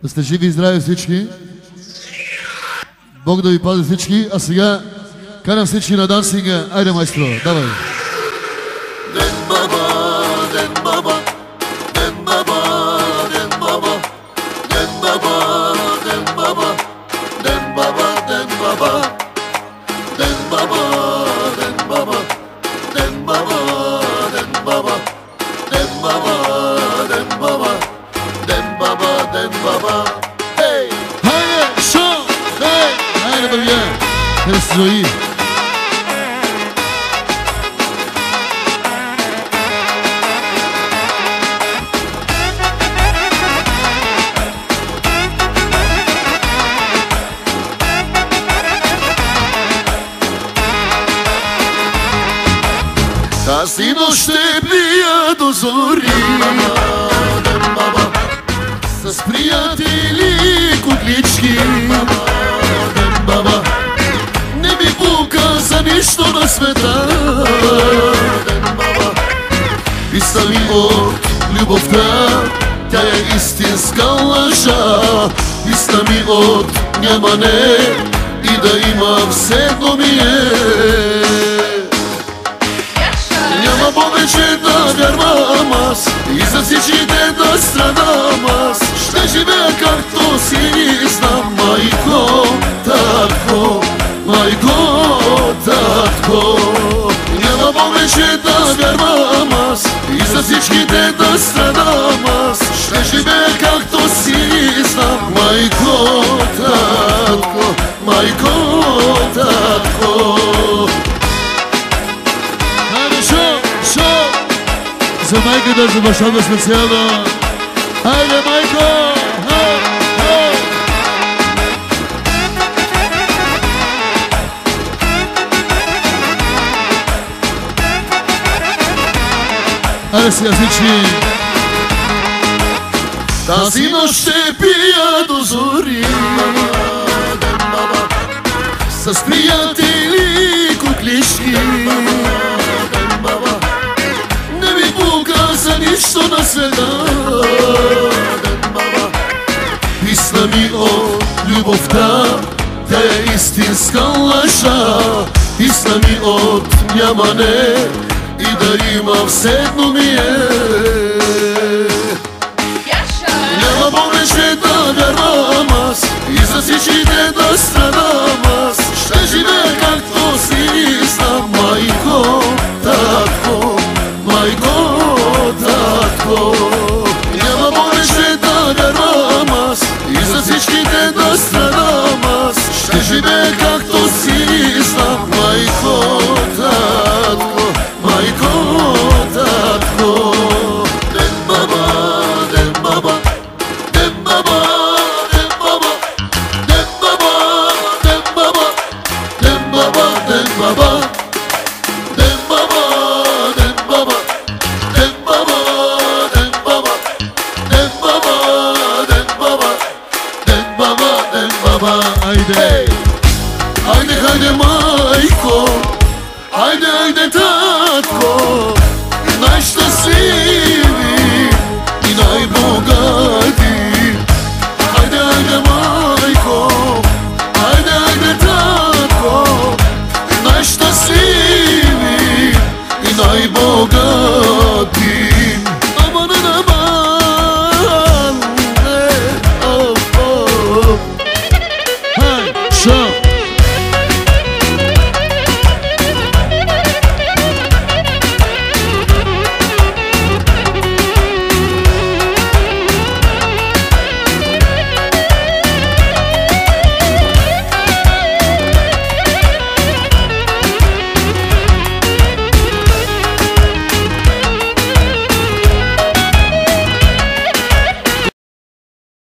Да сте живи и здрави всички. Бог да ви пази всички. А сега карам всички на дансинга. Айде, майстро, давай. Ден баба, ден баба, ден баба, ден баба, ден баба, ден баба, ден баба, ден баба, ден баба, ден баба, ден баба, ден баба, ден баба, ден баба, ден баба, ден баба. Хей! Хайде, шо! Хей! Хайде, бабия! Хайде, Зои! Тази нощ ще пия до зори, с приятели куклички. Не ми пука за нищо на света. Писна ми от любовта, тя е истинска лъжа. Писна ми от нямане и да има все едно ми е. Няма повече да вярвам аз и за всичките да страдам аз. Ще живея както си знам, майко, татко, майко, татко. Няма повече да вярвам аз и за всичките да страдам аз. Ще живея както си знам, майко, татко, майко, татко. За майката, за бащата специално. Хайде, майко! Хайде сега всички! Тази нощ ще пия до зори, с приятели куклички. Не ми пука за нищо на света. Писна ми от любовта, тя е истинска лъжа. Писна ми от нямане и да има все едно ми е. Няма повече да вярвам аз и за всичките да страдам аз. Ще живея както си знам, майко, татко, майко, татко. Няма повече да вярвам аз и за всичките да страдам аз. Ще живея както си знам, майко, татко, майко, татко. Ден баба, ден баба, ден баба, ден баба, ден баба, ден баба, ден баба, ден баба, ден баба, ден баба, ден баба, ден баба, ден баба, ден баба, ден баба, ден баба. Айде! Хайде, хайде, майко, хайде, хайде,